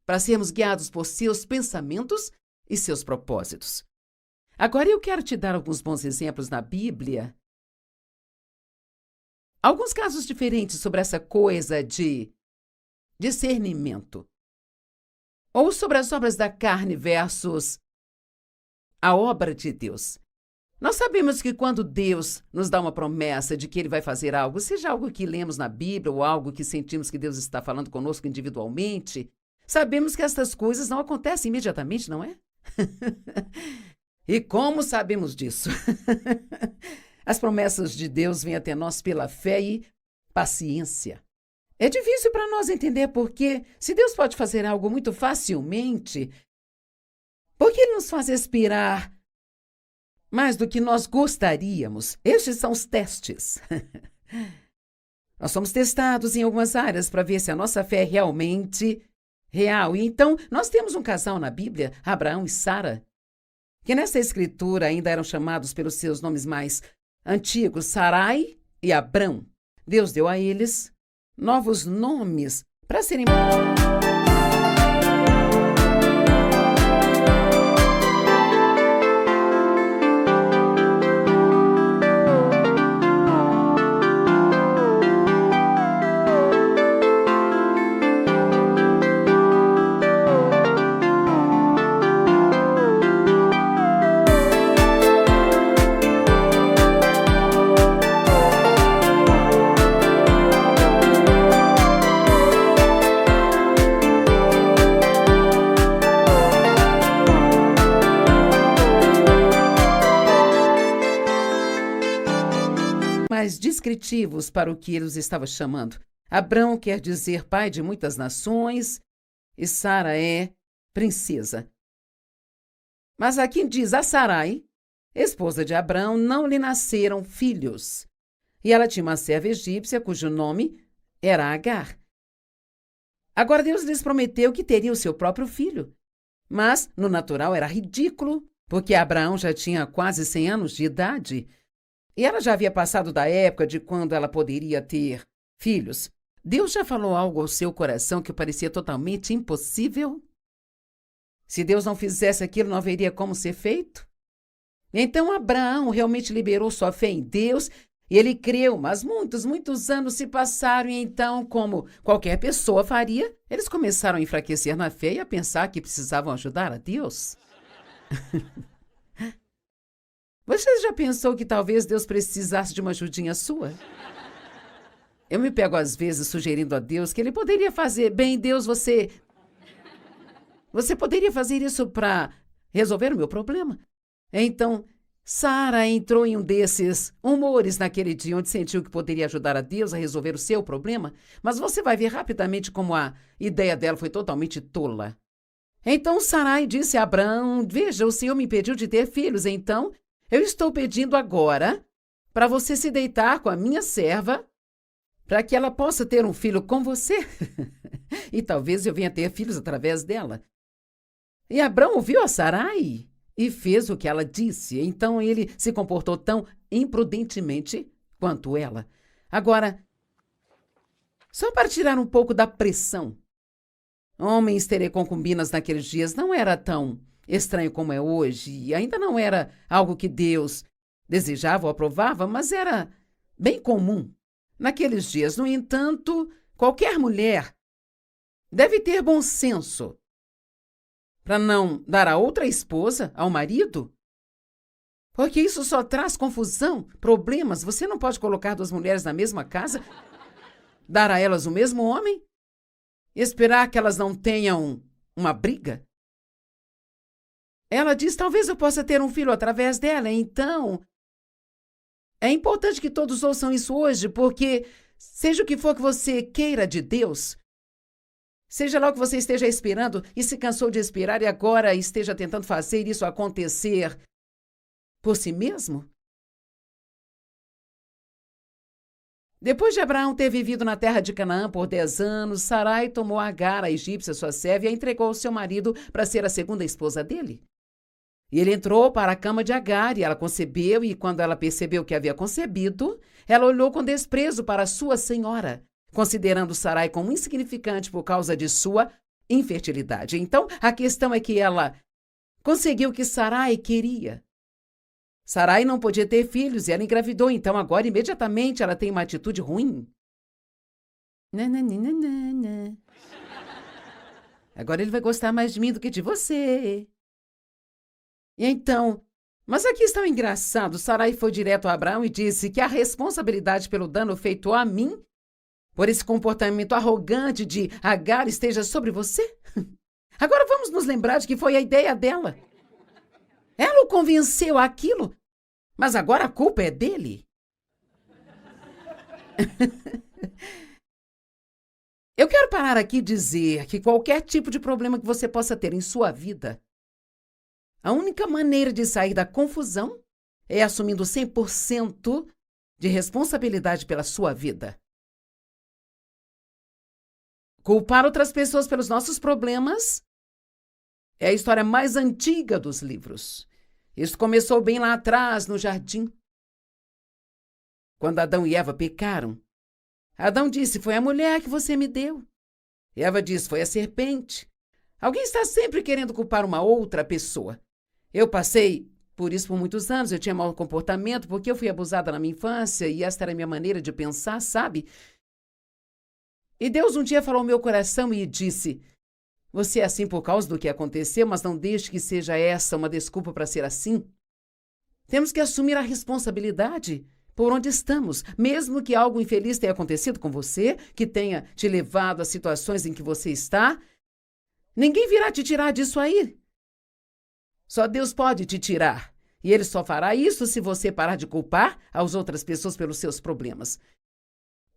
para sermos guiados por seus pensamentos e seus propósitos. Agora eu quero te dar alguns bons exemplos na Bíblia. Alguns casos diferentes sobre essa coisa de discernimento. Ou sobre as obras da carne versus a obra de Deus. Nós sabemos que quando Deus nos dá uma promessa de que Ele vai fazer algo, seja algo que lemos na Bíblia ou algo que sentimos que Deus está falando conosco individualmente, sabemos que essas coisas não acontecem imediatamente, não é? E como sabemos disso? As promessas de Deus vêm até nós pela fé e paciência. É difícil para nós entender porque, se Deus pode fazer algo muito facilmente, por que Ele nos faz esperar mais do que nós gostaríamos? Estes são os testes. Nós somos testados em algumas áreas para ver se a nossa fé é realmente real. E então, nós temos um casal na Bíblia, Abraão e Sara, que nessa escritura ainda eram chamados pelos seus nomes mais antigos, Sarai e Abrão. Deus deu a eles novos nomes para serem... mais descritivos para o que ele os estava chamando. Abrão quer dizer pai de muitas nações e Sara é princesa. Mas aqui diz a Sarai, esposa de Abrão, não lhe nasceram filhos. E ela tinha uma serva egípcia cujo nome era Agar. Agora Deus lhes prometeu que teria o seu próprio filho. Mas, no natural, era ridículo, porque Abraão já tinha quase 100 anos de idade. E ela já havia passado da época de quando ela poderia ter filhos. Deus já falou algo ao seu coração que parecia totalmente impossível? Se Deus não fizesse aquilo, não haveria como ser feito? Então Abraão realmente liberou sua fé em Deus E ele creu, mas muitos anos se passaram e então, como qualquer pessoa faria, eles começaram a enfraquecer na fé e a pensar que precisavam ajudar a Deus. Você já pensou que talvez Deus precisasse de uma ajudinha sua? Eu me pego às vezes sugerindo a Deus que ele poderia fazer, bem, Deus, você poderia fazer isso para resolver o meu problema? Então, Sara entrou em um desses humores naquele dia onde sentiu que poderia ajudar a Deus a resolver o seu problema, mas você vai ver rapidamente como a ideia dela foi totalmente tola. Então Sarai disse a Abrão, veja, o Senhor me impediu de ter filhos, então eu estou pedindo agora para você se deitar com a minha serva para que ela possa ter um filho com você. E talvez eu venha ter filhos através dela. E Abrão ouviu a Sarai e fez o que ela disse. Então ele se comportou tão imprudentemente quanto ela. Agora, só para tirar um pouco da pressão, homens terem concubinas naqueles dias não era tão estranho como é hoje, e ainda não era algo que Deus desejava ou aprovava, mas era bem comum naqueles dias. No entanto, qualquer mulher deve ter bom senso para não dar a outra esposa ao marido, porque isso só traz confusão, problemas. Você não pode colocar duas mulheres na mesma casa, dar a elas o mesmo homem, esperar que elas não tenham uma briga. Ela diz, talvez eu possa ter um filho através dela, então é importante que todos ouçam isso hoje, porque seja o que for que você queira de Deus, seja lá o que você esteja esperando e se cansou de esperar e agora esteja tentando fazer isso acontecer por si mesmo. Depois de Abraão ter vivido na terra de Canaã por 10 anos, Sarai tomou Agar, a egípcia, sua serva, e a entregou ao seu marido para ser a segunda esposa dele. E ele entrou para a cama de Agar e ela concebeu, e quando ela percebeu que havia concebido, ela olhou com desprezo para sua senhora, considerando Sarai como insignificante por causa de sua infertilidade. Então, a questão é que ela conseguiu o que Sarai queria. Sarai não podia ter filhos e ela engravidou, então agora imediatamente ela tem uma atitude ruim. Nananana. Agora ele vai gostar mais de mim do que de você. E então, mas aqui está o engraçado, Sarai foi direto a Abraão e disse que a responsabilidade pelo dano feito a mim, por esse comportamento arrogante de Agar, esteja sobre você. Agora vamos nos lembrar de que foi a ideia dela. Ela o convenceu àquilo, mas agora a culpa é dele. Eu quero parar aqui e dizer que qualquer tipo de problema que você possa ter em sua vida, a única maneira de sair da confusão é assumindo 100% de responsabilidade pela sua vida. Culpar outras pessoas pelos nossos problemas é a história mais antiga dos livros. Isso começou bem lá atrás, no jardim. Quando Adão e Eva pecaram, Adão disse, foi a mulher que você me deu. Eva disse, foi a serpente. Alguém está sempre querendo culpar uma outra pessoa. Eu passei por isso por muitos anos, eu tinha mau comportamento porque eu fui abusada na minha infância e esta era a minha maneira de pensar, sabe? E Deus um dia falou ao meu coração e disse, você é assim por causa do que aconteceu, mas não deixe que seja essa uma desculpa para ser assim. Temos que assumir a responsabilidade por onde estamos, mesmo que algo infeliz tenha acontecido com você, que tenha te levado a situações em que você está. Ninguém virá te tirar disso aí. Só Deus pode te tirar. E Ele só fará isso se você parar de culpar as outras pessoas pelos seus problemas.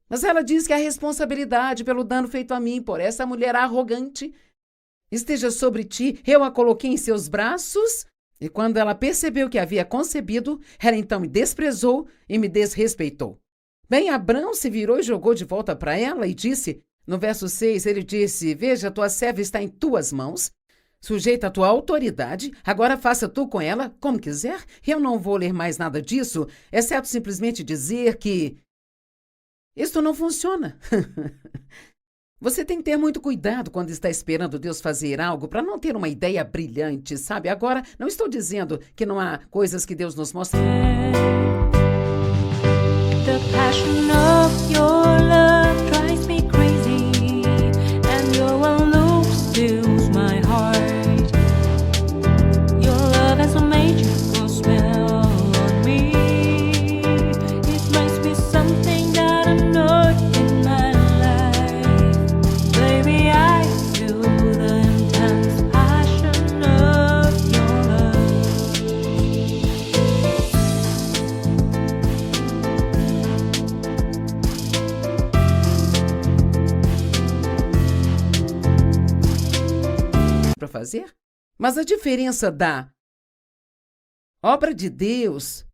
Mas ela diz que a responsabilidade pelo dano feito a mim por essa mulher arrogante esteja sobre ti. Eu a coloquei em seus braços e quando ela percebeu que havia concebido, ela então me desprezou e me desrespeitou. Bem, Abrão se virou e jogou de volta para ela e disse, no verso 6, ele disse, veja, tua serva está em tuas mãos, sujeita à tua autoridade, agora faça tu com ela como quiser. Eu não vou ler mais nada disso, exceto simplesmente dizer que isto não funciona. Você tem que ter muito cuidado quando está esperando Deus fazer algo para não ter uma ideia brilhante, sabe? Agora, não estou dizendo que não há coisas que Deus nos mostra. fazer. Mas a diferença da obra de Deus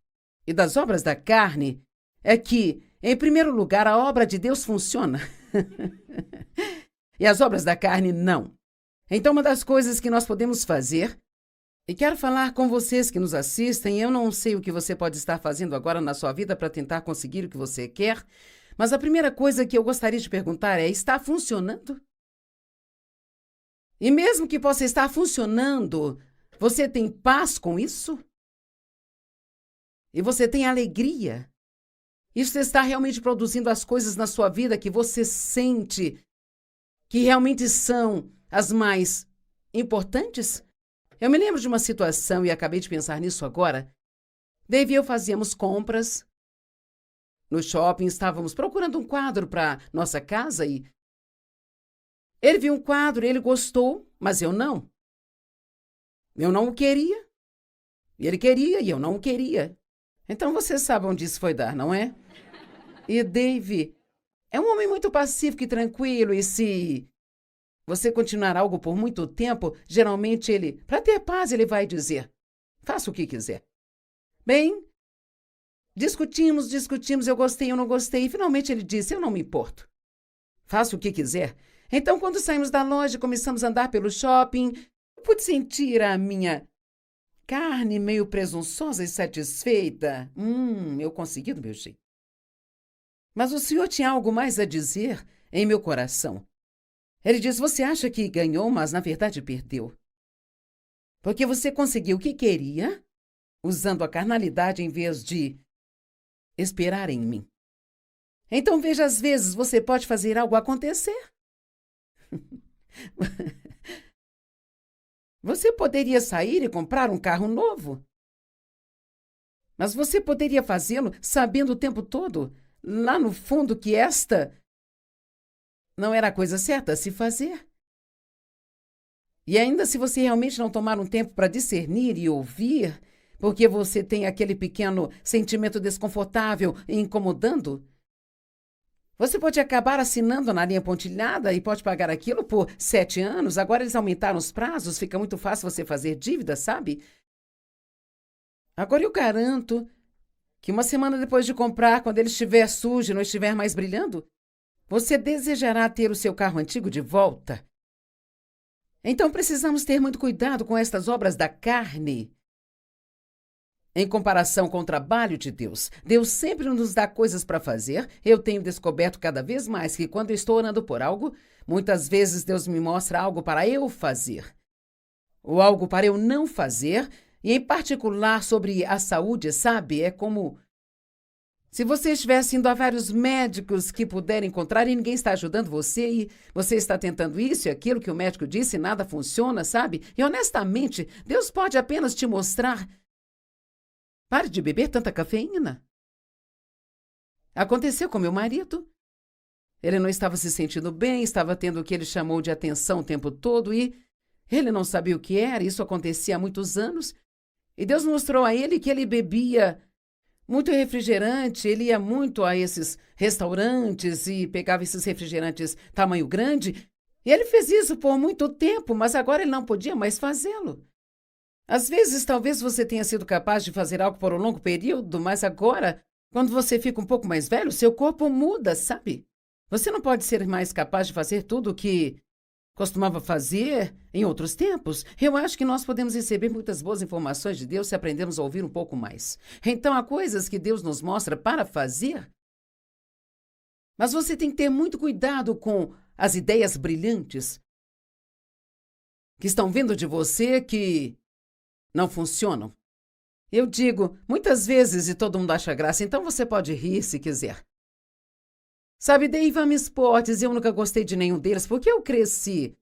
e das obras da carne é que, em primeiro lugar, a obra de Deus funciona. E as obras da carne não. Então, uma das coisas que nós podemos fazer, e quero falar com vocês que nos assistem, eu não sei o que você pode estar fazendo agora na sua vida para tentar conseguir o que você quer, mas a primeira coisa que eu gostaria de perguntar é: está funcionando? E mesmo que possa estar funcionando, você tem paz com isso? E você tem alegria? Isso está realmente produzindo as coisas na sua vida que você sente que realmente são as mais importantes? Eu me lembro de uma situação e acabei de pensar nisso agora. Dave e eu fazíamos compras no shopping, estávamos procurando um quadro para nossa casa e ele viu um quadro, ele gostou, mas eu não. Eu não o queria. Ele queria e eu não o queria. Então você sabe onde isso foi dar, não é? E Dave é um homem muito pacífico e tranquilo, e se você continuar algo por muito tempo, geralmente ele, para ter paz, ele vai dizer: faça o que quiser. Bem, discutimos, eu gostei, eu não gostei, e finalmente ele disse: eu não me importo. Faça o que quiser. Então, quando saímos da loja e começamos a andar pelo shopping, eu pude sentir a minha carne meio presunçosa e satisfeita. Eu consegui do meu jeito. Mas o Senhor tinha algo mais a dizer em meu coração. Ele diz: você acha que ganhou, mas na verdade perdeu. Porque você conseguiu o que queria, usando a carnalidade em vez de esperar em mim. Então veja, às vezes você pode fazer algo acontecer. Você poderia sair e comprar um carro novo. Mas você poderia fazê-lo sabendo o tempo todo, lá no fundo, que esta não era a coisa certa a se fazer. E ainda se você realmente não tomar um tempo para discernir e ouvir, porque você tem aquele pequeno sentimento desconfortável e incomodando, você pode acabar assinando na linha pontilhada e pode pagar aquilo por 7 anos. Agora eles aumentaram os prazos, fica muito fácil você fazer dívida, sabe? Agora eu garanto que uma semana depois de comprar, quando ele estiver sujo e não estiver mais brilhando, você desejará ter o seu carro antigo de volta. Então precisamos ter muito cuidado com estas obras da carne. Em comparação com o trabalho de Deus, Deus sempre nos dá coisas para fazer. Eu tenho descoberto cada vez mais que quando eu estou orando por algo, muitas vezes Deus me mostra algo para eu fazer, ou algo para eu não fazer, e em particular sobre a saúde, sabe? É como se você estivesse indo a vários médicos que puder encontrar e ninguém está ajudando você, e você está tentando isso e aquilo que o médico disse e nada funciona, sabe? E honestamente, Deus pode apenas te mostrar: pare de beber tanta cafeína. Aconteceu com meu marido. Ele não estava se sentindo bem, estava tendo o que ele chamou de atenção o tempo todo e ele não sabia o que era. Isso acontecia há muitos anos. E Deus mostrou a ele que ele bebia muito refrigerante, ele ia muito a esses restaurantes e pegava esses refrigerantes tamanho grande. E ele fez isso por muito tempo, mas agora ele não podia mais fazê-lo. Às vezes, talvez você tenha sido capaz de fazer algo por um longo período, mas agora, quando você fica um pouco mais velho, seu corpo muda, sabe? Você não pode ser mais capaz de fazer tudo o que costumava fazer em outros tempos. Eu acho que nós podemos receber muitas boas informações de Deus se aprendermos a ouvir um pouco mais. Então, há coisas que Deus nos mostra para fazer, mas você tem que ter muito cuidado com as ideias brilhantes que estão vindo de você que não funcionam. Eu digo, muitas vezes, e todo mundo acha graça, então você pode rir se quiser. Sabe, Dave ama esportes e eu nunca gostei de nenhum deles porque eu cresci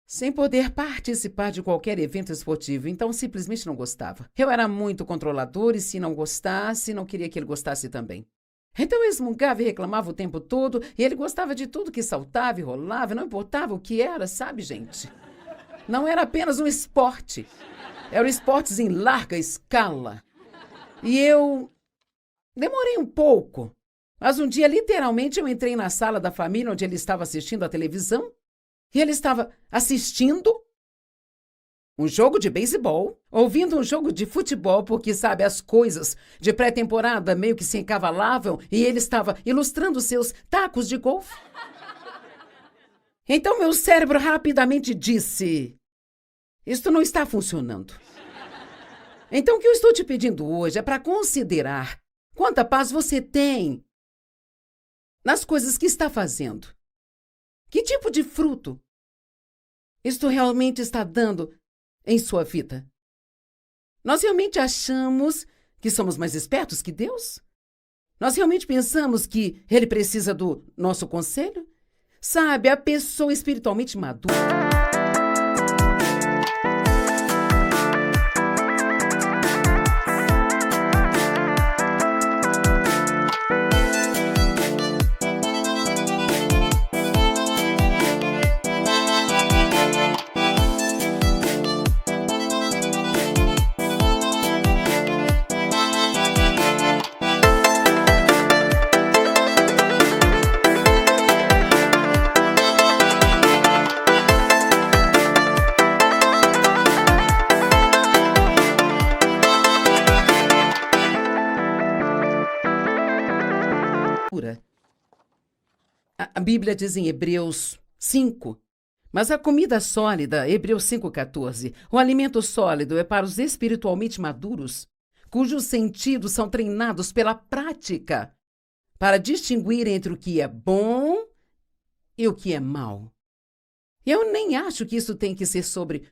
sem poder participar de qualquer evento esportivo, então simplesmente não gostava. Eu era muito controlador e se não gostasse, não queria que ele gostasse também. Então eu esmungava e reclamava o tempo todo e ele gostava de tudo que saltava e rolava, não importava o que era, sabe, gente? Não era apenas um esporte. Eram esportes em larga escala. E eu demorei um pouco. Mas um dia, literalmente, eu entrei na sala da família onde ele estava assistindo a televisão. E ele estava assistindo. um jogo de beisebol, ouvindo um jogo de futebol, porque sabe, as coisas de pré-temporada meio que se encavalavam e ele estava ilustrando seus tacos de golfe. Então meu cérebro rapidamente disse: isto não está funcionando. Então o que eu estou te pedindo hoje é para considerar quanta paz você tem nas coisas que está fazendo. Que tipo de fruto isto realmente está dando em sua vida? Nós realmente achamos que somos mais espertos que Deus? Nós realmente pensamos que Ele precisa do nosso conselho? Sabe, a pessoa espiritualmente madura. A Bíblia diz em Hebreus 5, mas a comida sólida, Hebreus 5,14, o alimento sólido é para os espiritualmente maduros, cujos sentidos são treinados pela prática, para distinguir entre o que é bom e o que é mal. Eu nem acho que isso tem que ser sobre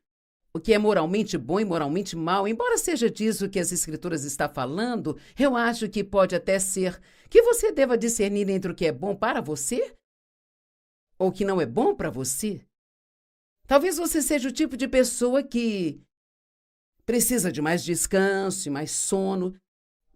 o que é moralmente bom e moralmente mal. Embora seja disso que as Escrituras estão falando, eu acho que pode até ser que você deva discernir entre o que é bom para você ou o que não é bom para você. Talvez você seja o tipo de pessoa que precisa de mais descanso e mais sono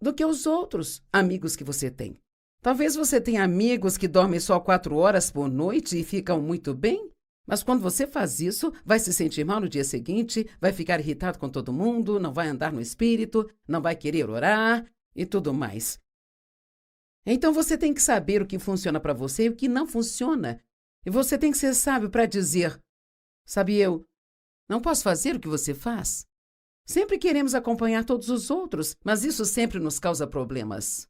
do que os outros amigos que você tem. Talvez você tenha amigos que dormem só 4 horas por noite e ficam muito bem. Mas quando você faz isso, vai se sentir mal no dia seguinte, vai ficar irritado com todo mundo, não vai andar no espírito, não vai querer orar e tudo mais. Então você tem que saber o que funciona para você e o que não funciona. E você tem que ser sábio para dizer: sabe, eu não posso fazer o que você faz. Sempre queremos acompanhar todos os outros, mas isso sempre nos causa problemas.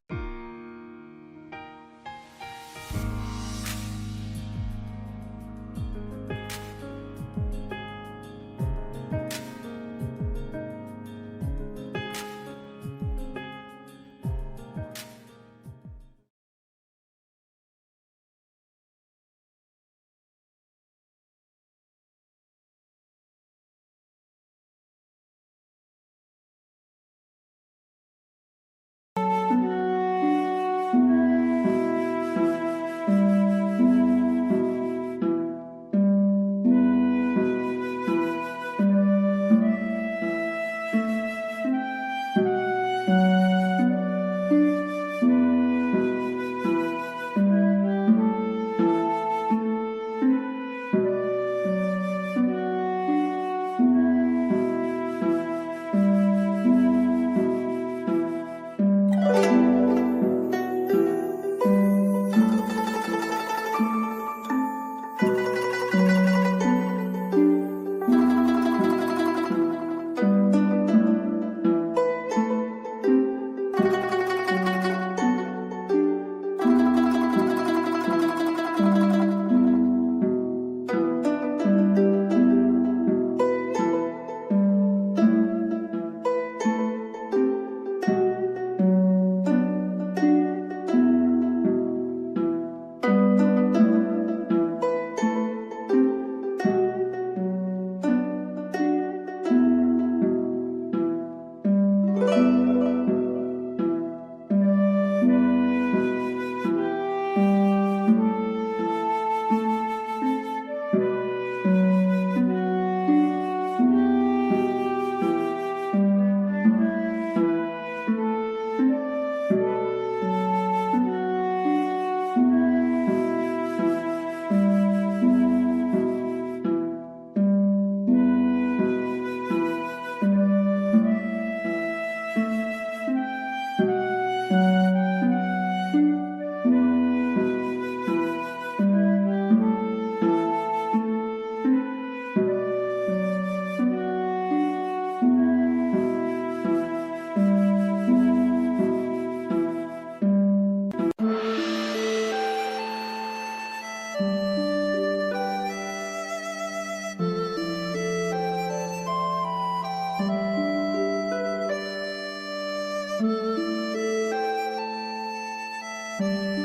you.